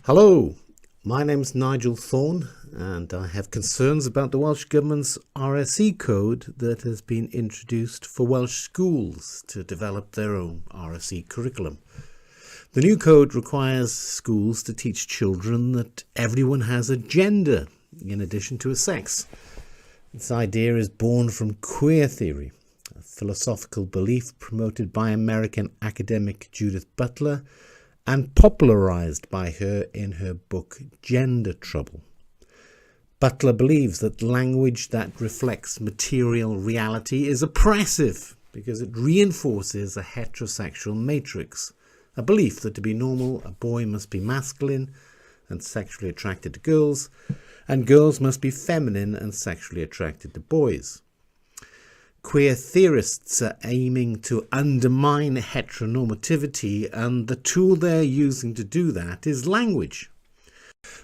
Hello, my name's Nigel Thorne and I have concerns about the Welsh Government's RSE code that has been introduced for Welsh schools to develop their own RSE curriculum. The new code requires schools to teach children that everyone has a gender in addition to a sex. This idea is born from queer theory, a philosophical belief promoted by American academic Judith Butler and popularised by her in her book Gender Trouble. Butler believes that language that reflects material reality is oppressive because it reinforces a heterosexual matrix, a belief that to be normal a boy must be masculine and sexually attracted to girls, and girls must be feminine and sexually attracted to boys. Queer theorists are aiming to undermine heteronormativity, and the tool they're using to do that is language.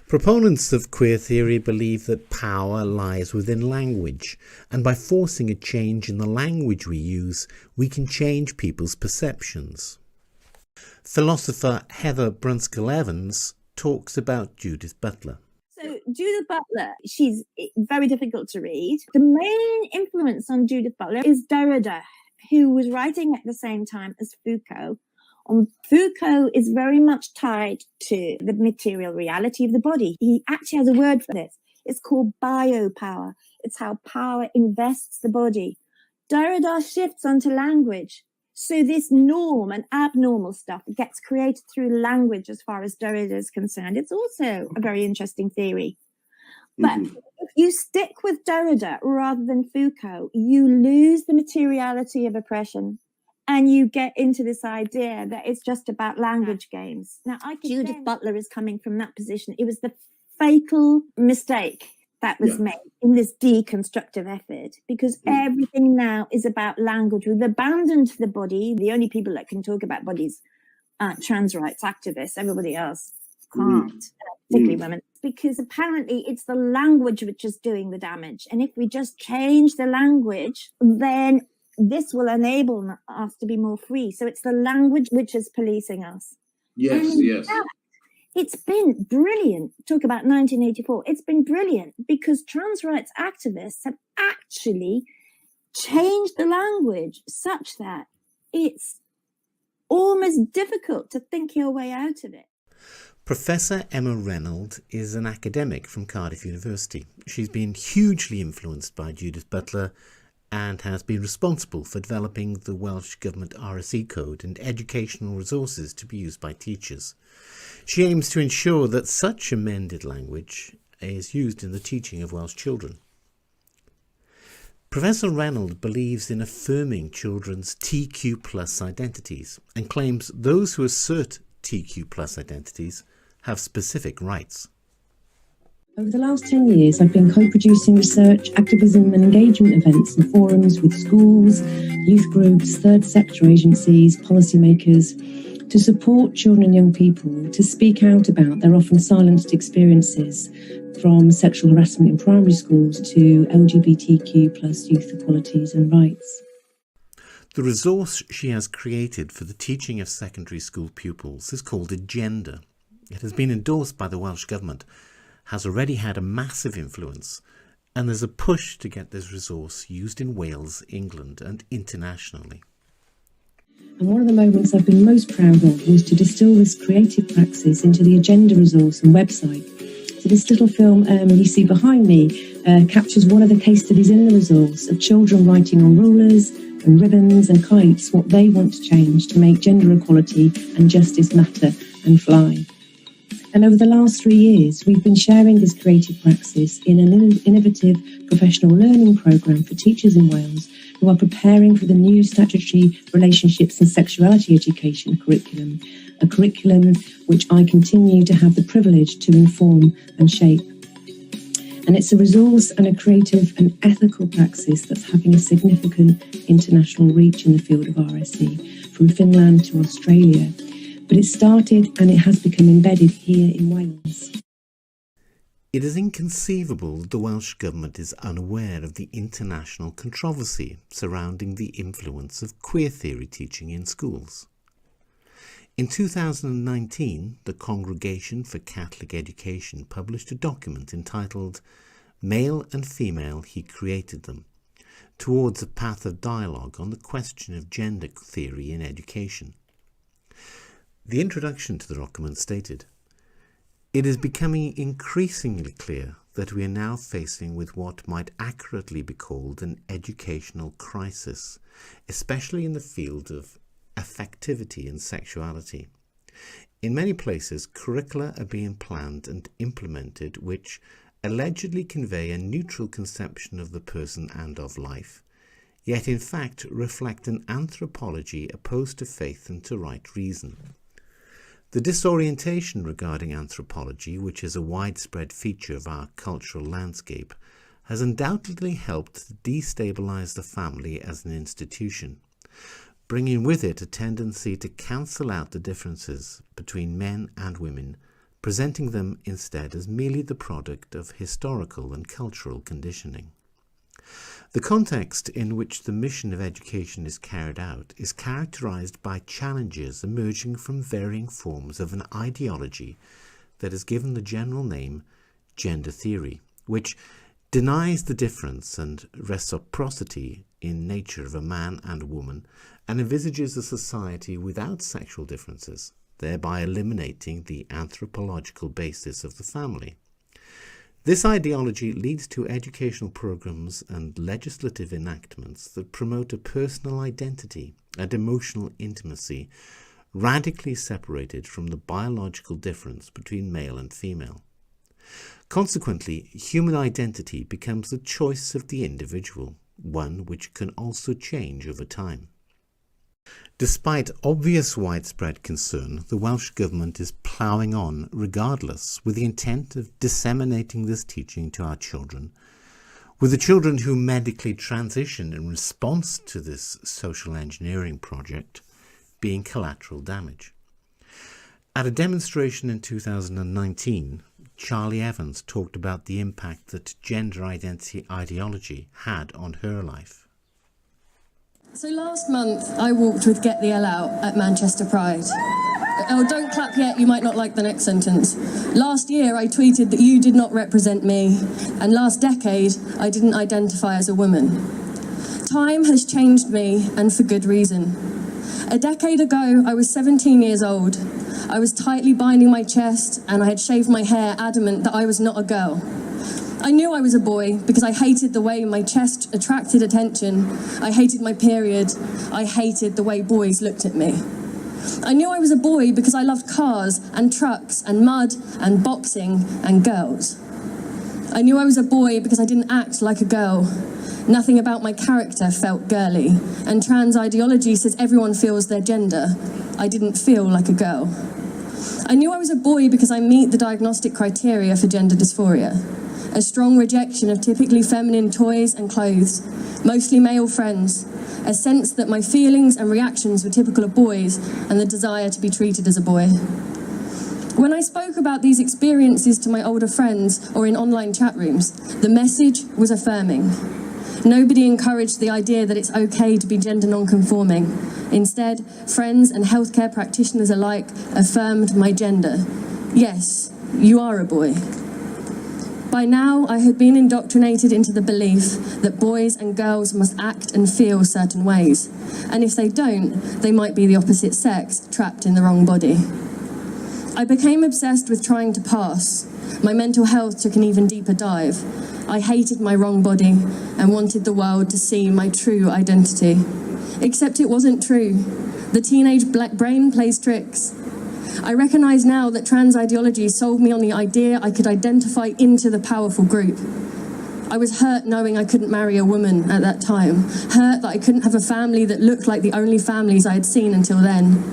Proponents of queer theory believe that power lies within language, and by forcing a change in the language we use, we can change people's perceptions. Philosopher Heather Brunskill-Evans talks about Judith Butler. So Judith Butler, she's very difficult to read. The main influence on Judith Butler is Derrida, who was writing at the same time as Foucault. Foucault is very much tied to the material reality of the body. He actually has a word for this. It's called biopower. It's how power invests the body. Derrida shifts onto language. So this norm and abnormal stuff gets created through language as far as Derrida is concerned. It's also a very interesting theory. But if you stick with Derrida rather than Foucault, you lose the materiality of oppression and you get into this idea that it's just about language games. Now, Judith Butler is coming from that position. It was the fatal mistake that was made in this deconstructive effort, because everything now is about language. We've abandoned the body. The only people that can talk about bodies are trans rights activists. Everybody else can't, particularly women, because apparently it's the language which is doing the damage. And if we just change the language, then this will enable us to be more free. So it's the language which is policing us. Yes, yes. It's been brilliant. Talk about 1984. It's been brilliant because trans rights activists have actually changed the language such that it's almost difficult to think your way out of it. Professor Emma Reynolds is an academic from Cardiff University. She's been hugely influenced by Judith Butler and has been responsible for developing the Welsh Government RSE code and educational resources to be used by teachers. She aims to ensure that such amended language is used in the teaching of Welsh children. Professor Reynolds believes in affirming children's TQ+ identities and claims those who assert TQ+ identities have specific rights. Over the last 10 years, I've been co-producing research, activism and engagement events and forums with schools, youth groups, third sector agencies, policymakers, to support children and young people to speak out about their often silenced experiences, from sexual harassment in primary schools to LGBTQ+ youth equalities and rights. The resource she has created for the teaching of secondary school pupils is called Agenda. It has been endorsed by the Welsh Government, has already had a massive influence, and there's a push to get this resource used in Wales, England and internationally. And one of the moments I've been most proud of was to distill this creative praxis into the Agenda resource and website. So this little film you see behind me captures one of the case studies in the resource of children writing on rulers and ribbons and kites what they want to change to make gender equality and justice matter and fly. And over the last 3 years, we've been sharing this creative praxis in an innovative professional learning programme for teachers in Wales who are preparing for the new statutory relationships and sexuality education curriculum, a curriculum which I continue to have the privilege to inform and shape. And it's a resource and a creative and ethical praxis that's having a significant international reach in the field of RSE, from Finland to Australia. But it started and it has become embedded here in Wales. It is inconceivable that the Welsh Government is unaware of the international controversy surrounding the influence of queer theory teaching in schools. In 2019, the Congregation for Catholic Education published a document entitled Male and Female, He Created Them, towards a path of dialogue on the question of gender theory in education. The introduction to the document stated, "It is becoming increasingly clear that we are now facing with what might accurately be called an educational crisis, especially in the field of affectivity and sexuality. In many places, curricula are being planned and implemented which allegedly convey a neutral conception of the person and of life, yet in fact reflect an anthropology opposed to faith and to right reason. The disorientation regarding anthropology, which is a widespread feature of our cultural landscape, has undoubtedly helped to destabilize the family as an institution, bringing with it a tendency to cancel out the differences between men and women, presenting them instead as merely the product of historical and cultural conditioning. The context in which the mission of education is carried out is characterized by challenges emerging from varying forms of an ideology that is given the general name gender theory, which denies the difference and reciprocity in nature of a man and a woman and envisages a society without sexual differences, thereby eliminating the anthropological basis of the family. This ideology leads to educational programs and legislative enactments that promote a personal identity and emotional intimacy radically separated from the biological difference between male and female. Consequently, human identity becomes the choice of the individual, one which can also change over time. Despite obvious widespread concern, the Welsh Government is ploughing on regardless with the intent of disseminating this teaching to our children, with the children who medically transition in response to this social engineering project being collateral damage. At a demonstration in 2019, Charlie Evans talked about the impact that gender identity ideology had on her life. So last month, I walked with Get the L Out at Manchester Pride. Oh, don't clap yet, you might not like the next sentence. Last year, I tweeted that you did not represent me, and last decade, I didn't identify as a woman. Time has changed me, and for good reason. A decade ago, I was 17 years old. I was tightly binding my chest, and I had shaved my hair, adamant that I was not a girl. I knew I was a boy because I hated the way my chest attracted attention. I hated my period. I hated the way boys looked at me. I knew I was a boy because I loved cars and trucks and mud and boxing and girls. I knew I was a boy because I didn't act like a girl. Nothing about my character felt girly, and trans ideology says everyone feels their gender. I didn't feel like a girl. I knew I was a boy because I meet the diagnostic criteria for gender dysphoria. A strong rejection of typically feminine toys and clothes, mostly male friends, a sense that my feelings and reactions were typical of boys, and the desire to be treated as a boy. When I spoke about these experiences to my older friends or in online chat rooms, the message was affirming. Nobody encouraged the idea that it's okay to be gender non-conforming. Instead, friends and healthcare practitioners alike affirmed my gender. Yes, you are a boy. By now, I had been indoctrinated into the belief that boys and girls must act and feel certain ways, and if they don't, they might be the opposite sex, trapped in the wrong body. I became obsessed with trying to pass. My mental health took an even deeper dive. I hated my wrong body and wanted the world to see my true identity. Except it wasn't true. The teenage black brain plays tricks. I recognise now that trans ideology sold me on the idea I could identify into the powerful group. I was hurt knowing I couldn't marry a woman at that time, hurt that I couldn't have a family that looked like the only families I had seen until then.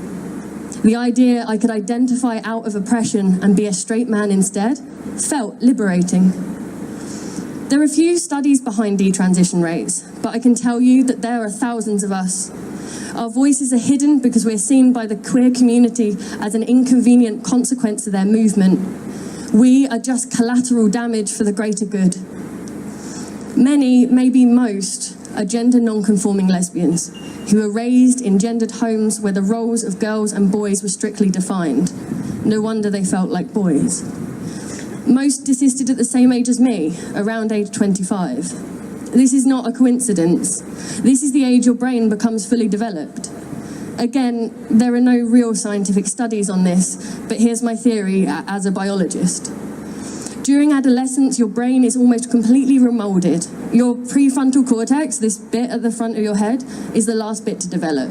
The idea I could identify out of oppression and be a straight man instead felt liberating. There are few studies behind detransition rates, but I can tell you that there are thousands of us. Our voices are hidden because we're seen by the queer community as an inconvenient consequence of their movement. We are just collateral damage for the greater good. Many, maybe most, are gender non-conforming lesbians who were raised in gendered homes where the roles of girls and boys were strictly defined. No wonder they felt like boys. Most desisted at the same age as me, around age 25. This is not a coincidence. This is the age your brain becomes fully developed. Again, there are no real scientific studies on this, but here's my theory as a biologist. During adolescence, your brain is almost completely remolded. Your prefrontal cortex, this bit at the front of your head, is the last bit to develop.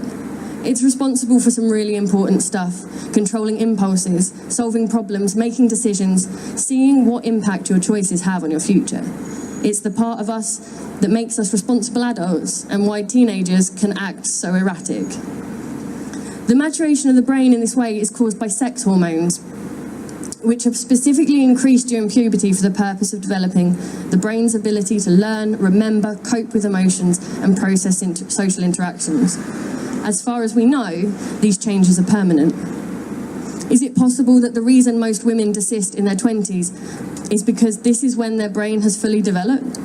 It's responsible for some really important stuff: controlling impulses, solving problems, making decisions, seeing what impact your choices have on your future. It's the part of us that makes us responsible adults and why teenagers can act so erratic. The maturation of the brain in this way is caused by sex hormones, which are specifically increased during puberty for the purpose of developing the brain's ability to learn, remember, cope with emotions, and process social interactions. As far as we know, these changes are permanent. Is it possible that the reason most women desist in their 20s is because this is when their brain has fully developed?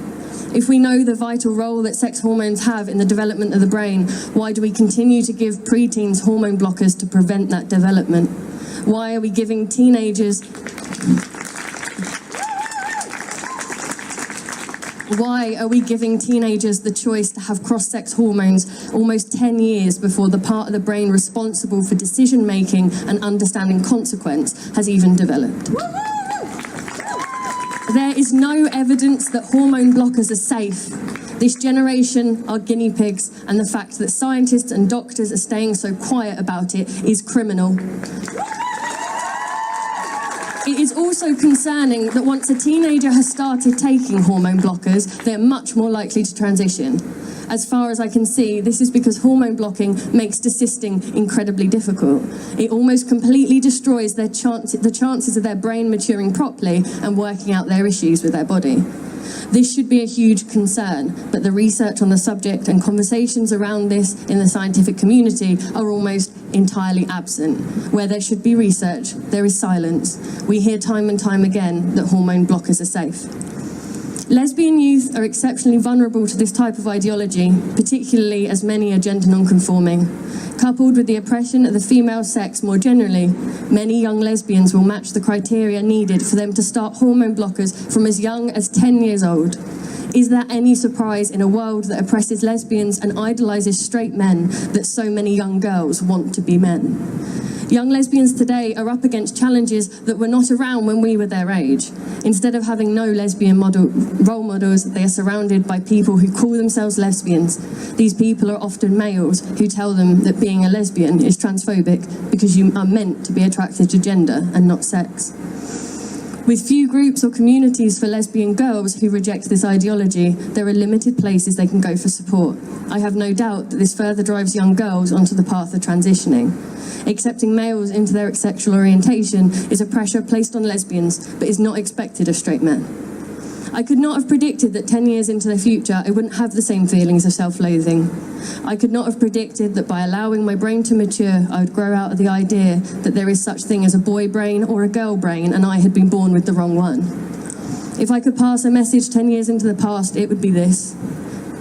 If we know the vital role that sex hormones have in the development of the brain, why do we continue to give preteens hormone blockers to prevent that development? Why are we giving teenagers... Why are we giving teenagers the choice to have cross-sex hormones almost 10 years before the part of the brain responsible for decision-making and understanding consequence has even developed? There is no evidence that hormone blockers are safe. This generation are guinea pigs, and the fact that scientists and doctors are staying so quiet about it is criminal. It is also concerning that once a teenager has started taking hormone blockers, they're much more likely to transition. As far as I can see, this is because hormone blocking makes desisting incredibly difficult. It almost completely destroys the chances of their brain maturing properly and working out their issues with their body. This should be a huge concern, but the research on the subject and conversations around this in the scientific community are almost entirely absent. Where there should be research, there is silence. We hear time and time again that hormone blockers are safe. Lesbian youth are exceptionally vulnerable to this type of ideology, particularly as many are gender non-conforming. Coupled with the oppression of the female sex more generally, many young lesbians will match the criteria needed for them to start hormone blockers from as young as 10 years old. Is there any surprise in a world that oppresses lesbians and idolizes straight men that so many young girls want to be men? Young lesbians today are up against challenges that were not around when we were their age. Instead of having no lesbian role models, they are surrounded by people who call themselves lesbians. These people are often males who tell them that being a lesbian is transphobic because you are meant to be attracted to gender and not sex. With few groups or communities for lesbian girls who reject this ideology, there are limited places they can go for support. I have no doubt that this further drives young girls onto the path of transitioning. Accepting males into their sexual orientation is a pressure placed on lesbians, but is not expected of straight men. I could not have predicted that 10 years into the future I wouldn't have the same feelings of self-loathing. I could not have predicted that by allowing my brain to mature, I would grow out of the idea that there is such thing as a boy brain or a girl brain, and I had been born with the wrong one. If I could pass a message 10 years into the past, it would be this: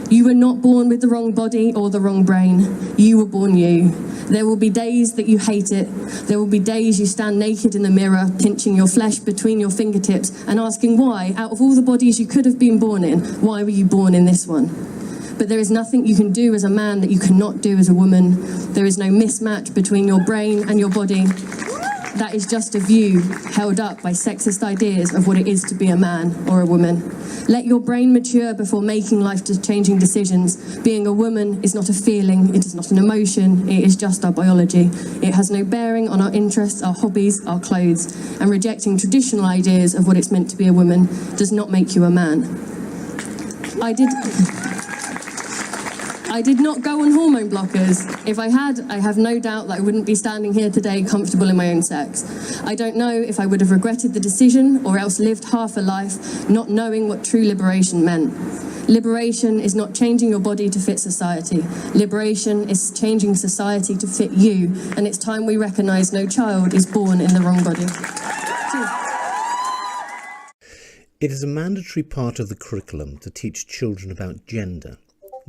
you were not born with the wrong body or the wrong brain. You were born you. There will be days that you hate it. There will be days you stand naked in the mirror, pinching your flesh between your fingertips and asking why, out of all the bodies you could have been born in, why were you born in this one? But there is nothing you can do as a man that you cannot do as a woman. There is no mismatch between your brain and your body. That is just a view held up by sexist ideas of what it is to be a man or a woman. Let your brain mature before making life-changing decisions. Being a woman is not a feeling, it is not an emotion, it is just our biology. It has no bearing on our interests, our hobbies, our clothes. And rejecting traditional ideas of what it's meant to be a woman does not make you a man. I did not go on hormone blockers. If I had, I have no doubt that I wouldn't be standing here today comfortable in my own sex. I don't know if I would have regretted the decision or else lived half a life not knowing what true liberation meant. Liberation is not changing your body to fit society. Liberation is changing society to fit you, and it's time we recognise no child is born in the wrong body. It is a mandatory part of the curriculum to teach children about gender.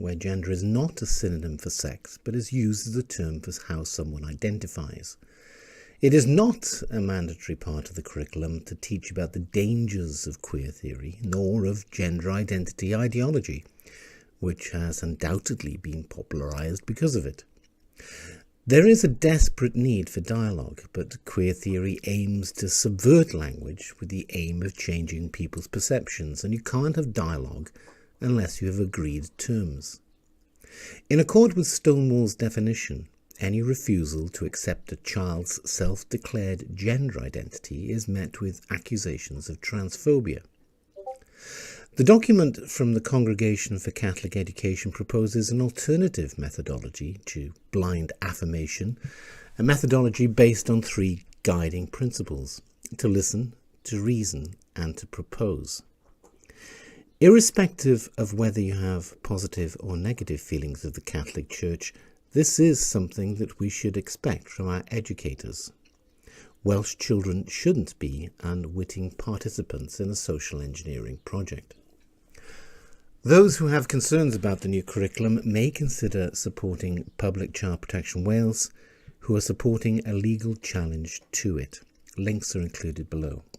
where gender is not a synonym for sex, but is used as a term for how someone identifies. It is not a mandatory part of the curriculum to teach about the dangers of queer theory, nor of gender identity ideology, which has undoubtedly been popularised because of it. There is a desperate need for dialogue, but queer theory aims to subvert language with the aim of changing people's perceptions, and you can't have dialogue unless you have agreed terms. In accord with Stonewall's definition, any refusal to accept a child's self-declared gender identity is met with accusations of transphobia. The document from the Congregation for Catholic Education proposes an alternative methodology to blind affirmation, a methodology based on 3 guiding principles: to listen, to reason, and to propose. Irrespective of whether you have positive or negative feelings of the Catholic Church, this is something that we should expect from our educators. Welsh children shouldn't be unwitting participants in a social engineering project. Those who have concerns about the new curriculum may consider supporting Public Child Protection Wales, who are supporting a legal challenge to it. Links are included below.